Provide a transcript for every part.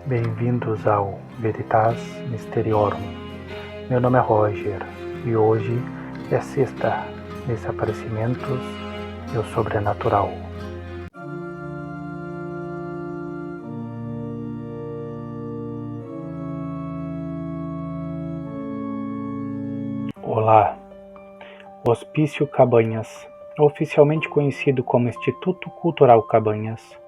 Bem-vindos ao Veritas Mysteriorum. Meu nome é Roger e hoje é sexta, Desaparecimentos e o Sobrenatural. Olá! Hospício Cabanhas, oficialmente conhecido como Instituto Cultural Cabanhas,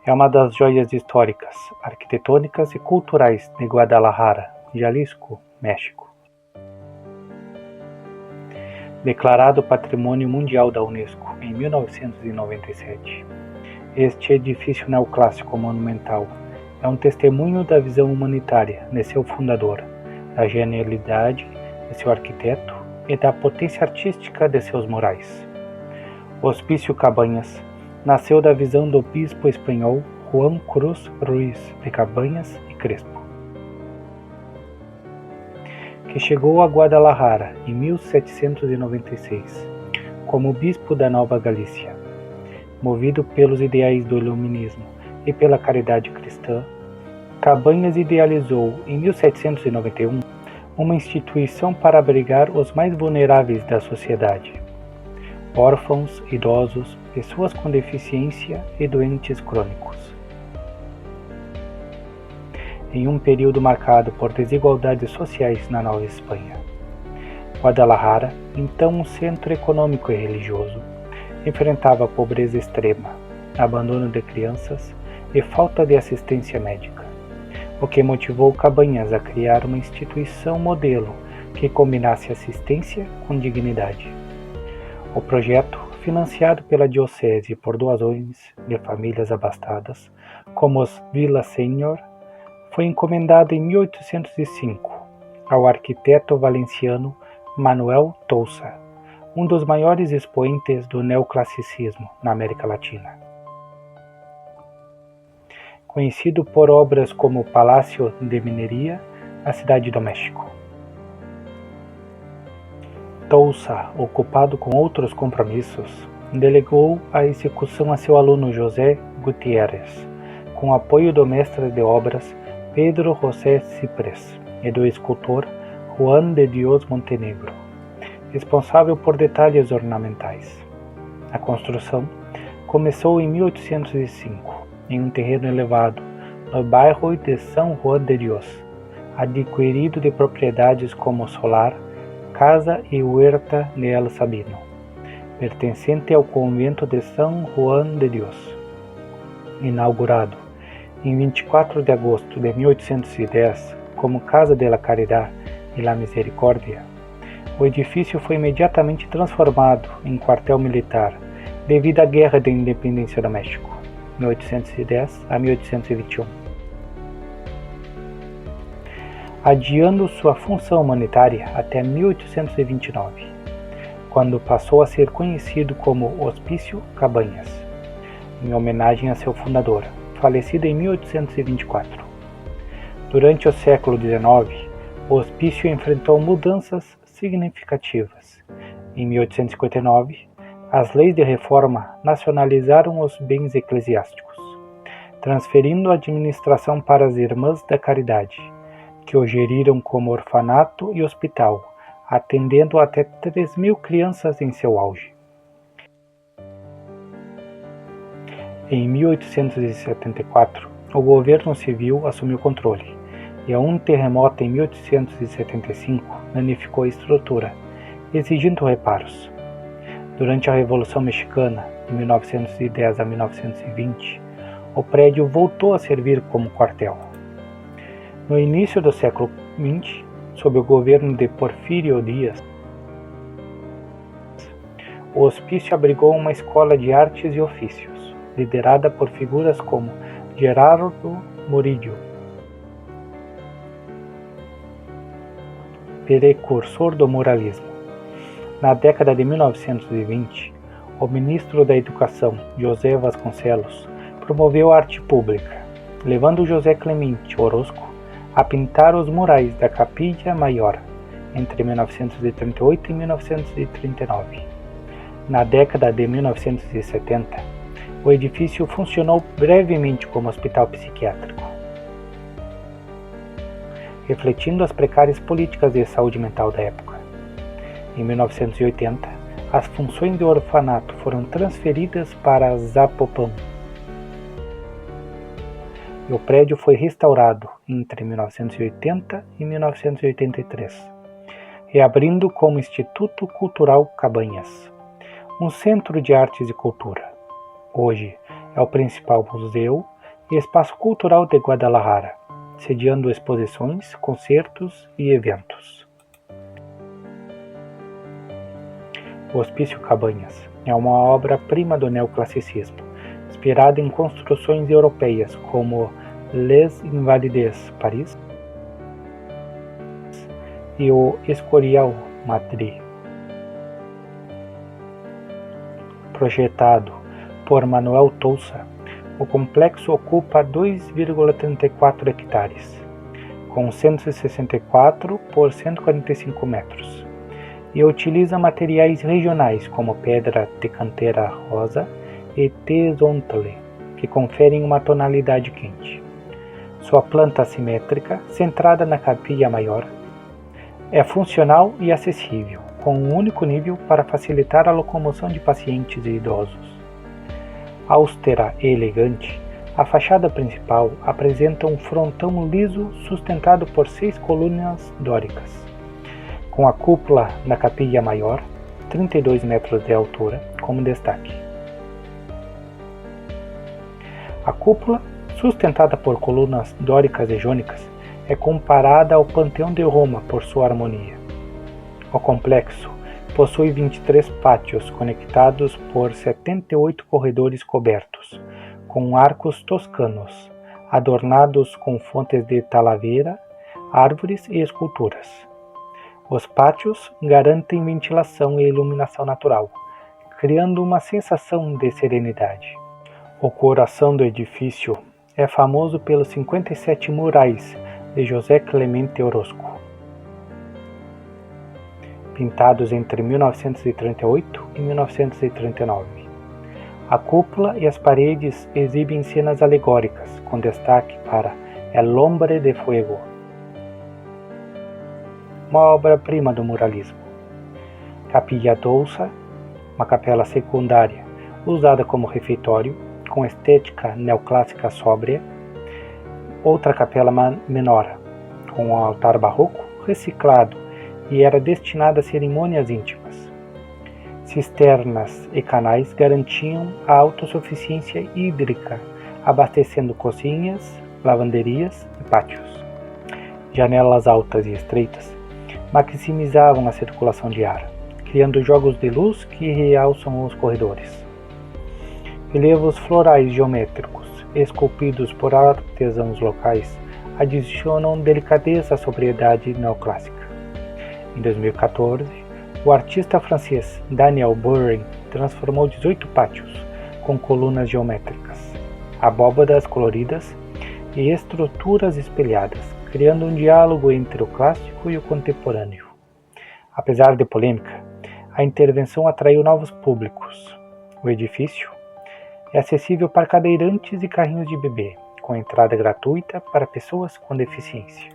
é uma das joias históricas, arquitetônicas e culturais de Guadalajara, Jalisco, México. Declarado Patrimônio Mundial da Unesco em 1997, este edifício neoclássico monumental é um testemunho da visão humanitária de seu fundador, da genialidade de seu arquiteto e da potência artística de seus murais. O Hospício Cabanhas nasceu da visão do bispo espanhol Juan Cruz Ruiz de Cabanhas e Crespo, que chegou a Guadalajara em 1796 como bispo da Nova Galícia. Movido pelos ideais do iluminismo e pela caridade cristã, Cabanhas idealizou em 1791 uma instituição para abrigar os mais vulneráveis da sociedade: órfãos, idosos, pessoas com deficiência e doentes crônicos. Em um período marcado por desigualdades sociais na Nova Espanha, Guadalajara, então um centro econômico e religioso, enfrentava pobreza extrema, abandono de crianças e falta de assistência médica, o que motivou Cabanhas a criar uma instituição modelo que combinasse assistência com dignidade. O projeto, financiado pela Diocese por doações de famílias abastadas, como os Villa Senior, foi encomendado em 1805 ao arquiteto valenciano Manuel Tousa, um dos maiores expoentes do neoclassicismo na América Latina. Conhecido por obras como o Palácio de Mineria, a Cidade do México. Tousa, ocupado com outros compromissos, delegou a execução a seu aluno José Gutiérrez, com apoio do mestre de obras Pedro José Ciprés e do escultor Juan de Dios Montenegro, responsável por detalhes ornamentais. A construção começou em 1805, em um terreno elevado, no bairro de São Juan de Dios, adquirido de propriedades como solar, Casa e Huerta de El Sabino, pertencente ao convento de São Juan de Dios. Inaugurado em 24 de agosto de 1810 como Casa de la Caridad y la Misericordia, o edifício foi imediatamente transformado em quartel militar devido à Guerra de Independência do México, 1810 a 1821. Adiando sua função humanitária até 1829, quando passou a ser conhecido como Hospício Cabanhas, em homenagem a seu fundador, falecido em 1824. Durante o século XIX, o hospício enfrentou mudanças significativas. Em 1859, as leis de reforma nacionalizaram os bens eclesiásticos, transferindo a administração para as Irmãs da Caridade, que o geriram como orfanato e hospital, atendendo até 3.000 crianças em seu auge. Em 1874, o governo civil assumiu o controle, e um terremoto em 1875 danificou a estrutura, exigindo reparos. Durante a Revolução Mexicana, de 1910 a 1920, o prédio voltou a servir como quartel. No início do século XX, sob o governo de Porfírio Díaz, o hospício abrigou uma escola de artes e ofícios, liderada por figuras como Gerardo Murillo, precursor do muralismo. Na década de 1920, o ministro da Educação, José Vasconcelos, promoveu a arte pública, levando José Clemente Orozco a pintar os murais da Capilla Maior entre 1938 e 1939. Na década de 1970, o edifício funcionou brevemente como hospital psiquiátrico, refletindo as precárias políticas de saúde mental da época. Em 1980, as funções do orfanato foram transferidas para Zapopan, e o prédio foi restaurado entre 1980 e 1983, reabrindo como Instituto Cultural Cabanhas, um centro de artes e cultura. Hoje é o principal museu e espaço cultural de Guadalajara, sediando exposições, concertos e eventos. O Hospício Cabanhas é uma obra-prima do neoclassicismo, inspirada em construções europeias como Les Invalides, Paris, e o Escorial, Madrid. Projetado por Manuel Tousa, o complexo ocupa 2,34 hectares, com 164 por 145 metros, e utiliza materiais regionais como pedra de canteira rosa e tezontle, que conferem uma tonalidade quente. Sua planta assimétrica, centrada na capilla maior, é funcional e acessível, com um único nível para facilitar a locomoção de pacientes e idosos. Austera e elegante, a fachada principal apresenta um frontão liso sustentado por 6 colunas dóricas, com a cúpula na capilla maior, 32 metros de altura, como destaque. A cúpula, sustentada por colunas dóricas e jônicas, é comparada ao Panteão de Roma por sua harmonia. O complexo possui 23 pátios conectados por 78 corredores cobertos, com arcos toscanos, adornados com fontes de talaveira, árvores e esculturas. Os pátios garantem ventilação e iluminação natural, criando uma sensação de serenidade. O coração do edifício é famoso pelos 57 murais de José Clemente Orozco, pintados entre 1938 e 1939. A cúpula e as paredes exibem cenas alegóricas, com destaque para El Hombre de Fuego, uma obra-prima do muralismo. Capilla Tousa, uma capela secundária usada como refeitório, com estética neoclássica sóbria. Outra capela menor, com um altar barroco reciclado e era destinada a cerimônias íntimas. Cisternas e canais garantiam a autossuficiência hídrica, abastecendo cozinhas, lavanderias e pátios. Janelas altas e estreitas maximizavam a circulação de ar, criando jogos de luz que realçam os corredores. Relevos florais geométricos, esculpidos por artesãos locais, adicionam delicadeza à sobriedade neoclássica. Em 2014, o artista francês Daniel Burin transformou 18 pátios com colunas geométricas, abóbadas coloridas e estruturas espelhadas, criando um diálogo entre o clássico e o contemporâneo. Apesar de polêmica, a intervenção atraiu novos públicos. O edifício é acessível para cadeirantes e carrinhos de bebê, com entrada gratuita para pessoas com deficiência.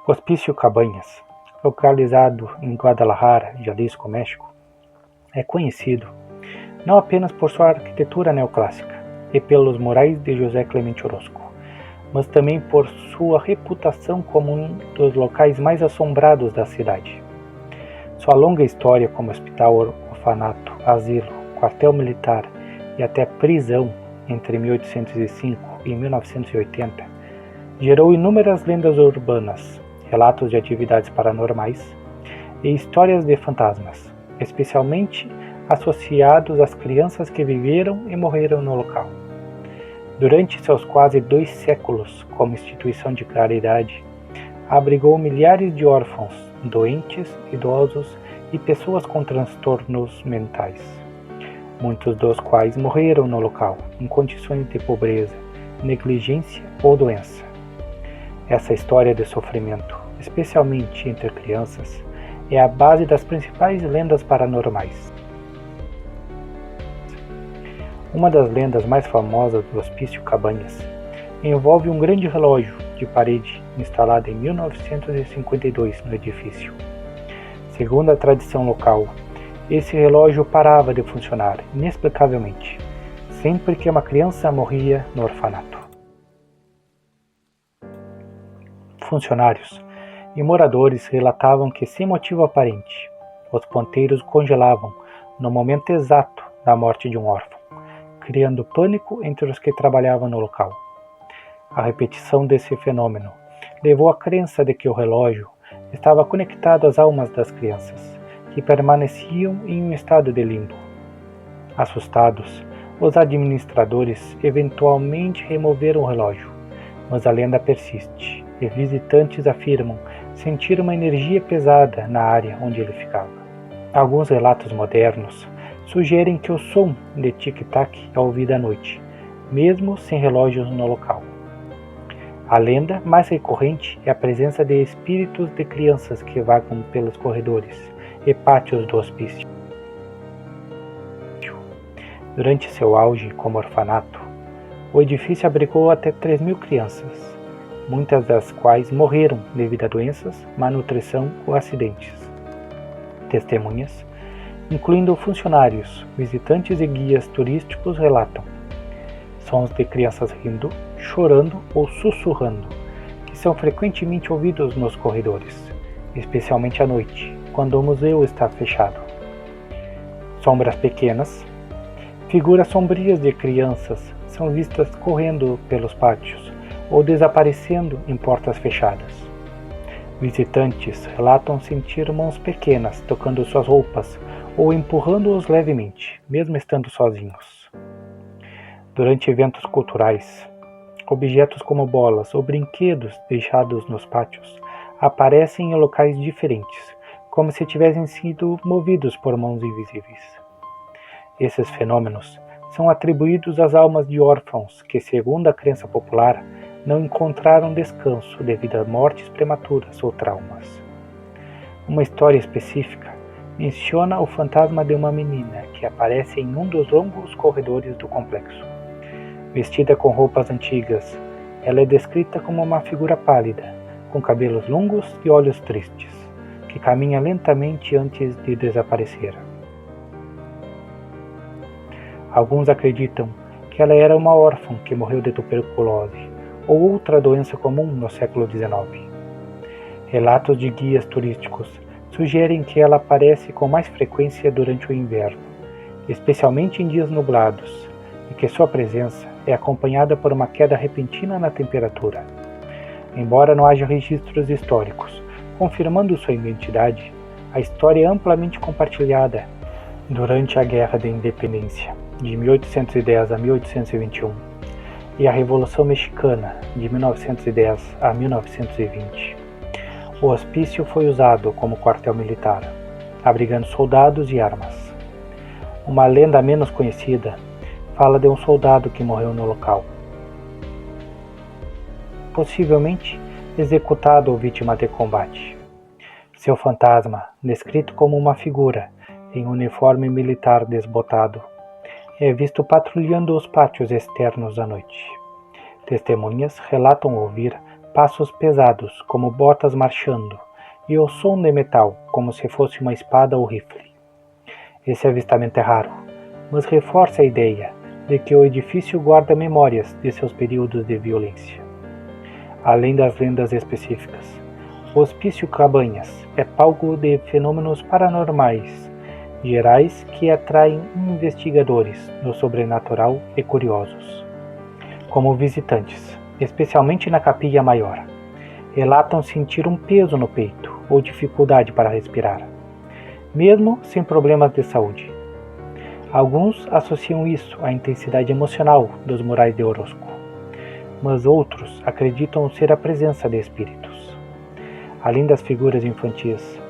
Hospício Cabanhas, localizado em Guadalajara, Jalisco, México, é conhecido não apenas por sua arquitetura neoclássica e pelos murais de José Clemente Orozco, mas também por sua reputação como um dos locais mais assombrados da cidade. Sua longa história como hospital, orfanato, asilo, quartel militar e até prisão entre 1805 e 1980 gerou inúmeras lendas urbanas, relatos de atividades paranormais e histórias de fantasmas, especialmente associados às crianças que viveram e morreram no local. Durante seus quase 2 séculos como instituição de caridade, abrigou milhares de órfãos, doentes, idosos e pessoas com transtornos mentais, muitos dos quais morreram no local em condições de pobreza, negligência ou doença. Essa história de sofrimento, especialmente entre crianças, é a base das principais lendas paranormais. Uma das lendas mais famosas do Hospício Cabanhas envolve um grande relógio de parede instalado em 1952 no edifício. Segundo a tradição local, esse relógio parava de funcionar inexplicavelmente, sempre que uma criança morria no orfanato. Funcionários e moradores relatavam que, sem motivo aparente, os ponteiros congelavam no momento exato da morte de um órfão, criando pânico entre os que trabalhavam no local. A repetição desse fenômeno levou à crença de que o relógio estava conectado às almas das crianças, que permaneciam em um estado de limbo. Assustados, os administradores eventualmente removeram o relógio, mas a lenda persiste e visitantes afirmam sentir uma energia pesada na área onde ele ficava. Alguns relatos modernos sugerem que o som de tic-tac é ouvido à noite, mesmo sem relógios no local. A lenda mais recorrente é a presença de espíritos de crianças que vagam pelos corredores e pátios do hospício. Durante seu auge como orfanato, o edifício abrigou até 3.000 crianças, muitas das quais morreram devido a doenças, malnutrição ou acidentes. Testemunhas, incluindo funcionários, visitantes e guias turísticos, relatam sons de crianças rindo, chorando ou sussurrando, que são frequentemente ouvidos nos corredores, especialmente à noite, quando o museu está fechado. Sombras pequenas, figuras sombrias de crianças são vistas correndo pelos pátios ou desaparecendo em portas fechadas. Visitantes relatam sentir mãos pequenas tocando suas roupas ou empurrando-os levemente, mesmo estando sozinhos. Durante eventos culturais, objetos como bolas ou brinquedos deixados nos pátios aparecem em locais diferentes, como se tivessem sido movidos por mãos invisíveis. Esses fenômenos são atribuídos às almas de órfãos que, segundo a crença popular, não encontraram descanso devido a mortes prematuras ou traumas. Uma história específica menciona o fantasma de uma menina que aparece em um dos longos corredores do complexo. Vestida com roupas antigas, ela é descrita como uma figura pálida, com cabelos longos e olhos tristes, que caminha lentamente antes de desaparecer. Alguns acreditam que ela era uma órfã que morreu de tuberculose ou outra doença comum no século XIX. Relatos de guias turísticos sugerem que ela aparece com mais frequência durante o inverno, especialmente em dias nublados, e que sua presença é acompanhada por uma queda repentina na temperatura. Embora não haja registros históricos confirmando sua identidade, a história é amplamente compartilhada durante a Guerra da Independência, de 1810 a 1821, e a Revolução Mexicana, de 1910 a 1920. O hospício foi usado como quartel militar, abrigando soldados e armas. Uma lenda menos conhecida fala de um soldado que morreu no local, possivelmente executado ou vítima de combate. Seu fantasma, descrito como uma figura em uniforme militar desbotado, é visto patrulhando os pátios externos à noite. Testemunhas relatam ouvir passos pesados como botas marchando e o som de metal como se fosse uma espada ou rifle. Esse avistamento é raro, mas reforça a ideia de que o edifício guarda memórias de seus períodos de violência. Além das lendas específicas, o Hospício Cabanhas é palco de fenômenos paranormais gerais que atraem investigadores do sobrenatural e curiosos. Como visitantes, especialmente na Capilla Maior, relatam sentir um peso no peito ou dificuldade para respirar, mesmo sem problemas de saúde. Alguns associam isso à intensidade emocional dos murais de Orozco, mas outros acreditam ser a presença de espíritos. Além das figuras infantis,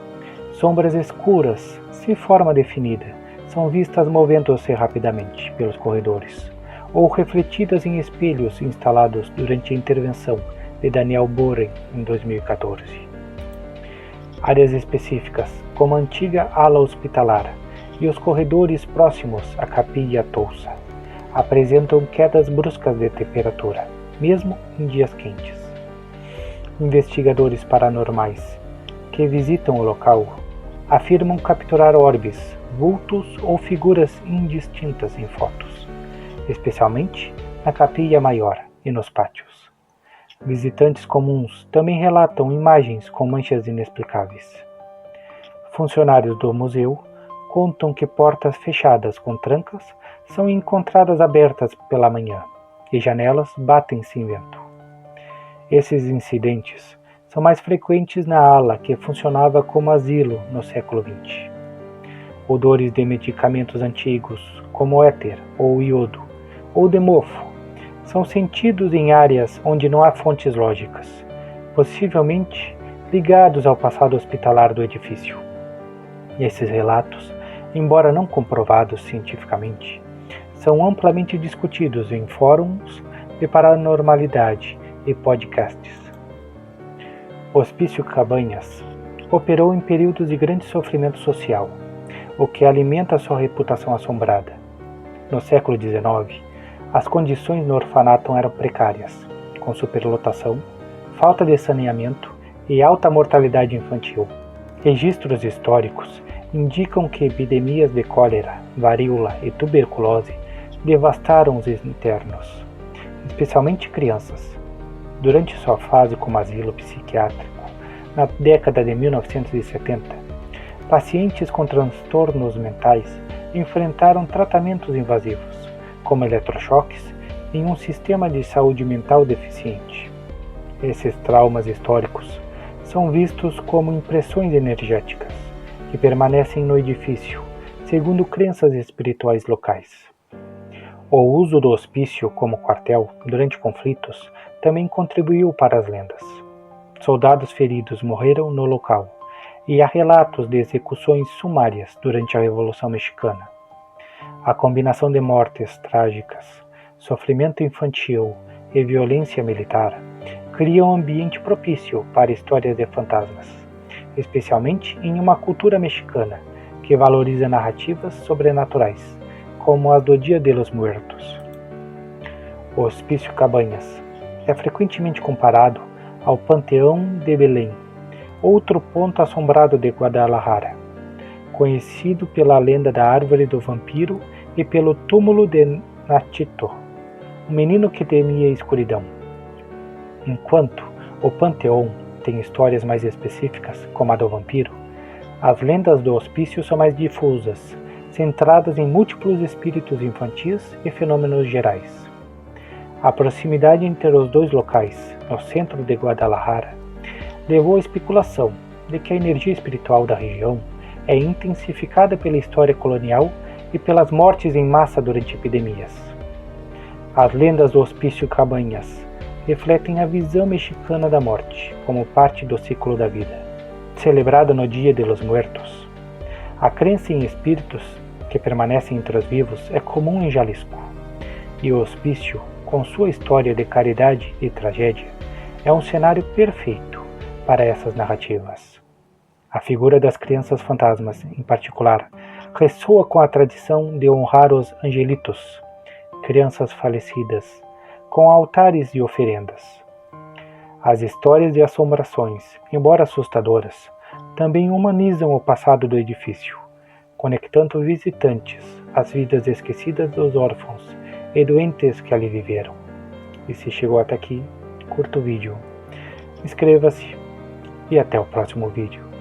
sombras escuras, sem forma definida, são vistas movendo-se rapidamente pelos corredores, ou refletidas em espelhos instalados durante a intervenção de Daniel Boren em 2014. Áreas específicas, como a antiga ala hospitalar e os corredores próximos à Capilla Touça, apresentam quedas bruscas de temperatura, mesmo em dias quentes. Investigadores paranormais que visitam o local afirmam capturar orbes, vultos ou figuras indistintas em fotos, especialmente na capilla maior e nos pátios. Visitantes comuns também relatam imagens com manchas inexplicáveis. Funcionários do museu contam que portas fechadas com trancas são encontradas abertas pela manhã e janelas batem sem vento. Esses incidentes são mais frequentes na ala que funcionava como asilo no século XX. Odores de medicamentos antigos, como éter ou iodo, ou de mofo, são sentidos em áreas onde não há fontes lógicas, possivelmente ligados ao passado hospitalar do edifício. Esses relatos, embora não comprovados cientificamente, são amplamente discutidos em fóruns de paranormalidade e podcasts. O Hospício Cabanhas operou em períodos de grande sofrimento social, o que alimenta sua reputação assombrada. No século XIX, as condições no orfanato eram precárias, com superlotação, falta de saneamento e alta mortalidade infantil. Registros históricos indicam que epidemias de cólera, varíola e tuberculose devastaram os internos, especialmente crianças. Durante sua fase como asilo psiquiátrico, na década de 1970, pacientes com transtornos mentais enfrentaram tratamentos invasivos, como eletrochoques, em um sistema de saúde mental deficiente. Esses traumas históricos são vistos como impressões energéticas que permanecem no edifício, segundo crenças espirituais locais. O uso do hospício como quartel durante conflitos também contribuiu para as lendas. Soldados feridos morreram no local, e há relatos de execuções sumárias durante a Revolução Mexicana. A combinação de mortes trágicas, sofrimento infantil e violência militar cria um ambiente propício para histórias de fantasmas, especialmente em uma cultura mexicana que valoriza narrativas sobrenaturais, como as do Dia de los Muertos. O Hospício Cabanhas é frequentemente comparado ao Panteão de Belém, outro ponto assombrado de Guadalajara, conhecido pela lenda da Árvore do Vampiro e pelo túmulo de Nachito, um menino que temia a escuridão. Enquanto o Panteão tem histórias mais específicas, como a do vampiro, as lendas do hospício são mais difusas, centradas em múltiplos espíritos infantis e fenômenos gerais. A proximidade entre os dois locais, no centro de Guadalajara, levou à especulação de que a energia espiritual da região é intensificada pela história colonial e pelas mortes em massa durante epidemias. As lendas do Hospício Cabanhas refletem a visão mexicana da morte como parte do ciclo da vida, celebrada no Dia de los Muertos. A crença em espíritos que permanecem entre os vivos é comum em Jalisco, e o hospício, com sua história de caridade e tragédia, é um cenário perfeito para essas narrativas. A figura das crianças fantasmas, em particular, ressoa com a tradição de honrar os angelitos, crianças falecidas, com altares e oferendas. As histórias de assombrações, embora assustadoras, também humanizam o passado do edifício, conectando visitantes às vidas esquecidas dos órfãos e doentes que ali viveram. E se chegou até aqui, curta o vídeo, inscreva-se e até o próximo vídeo.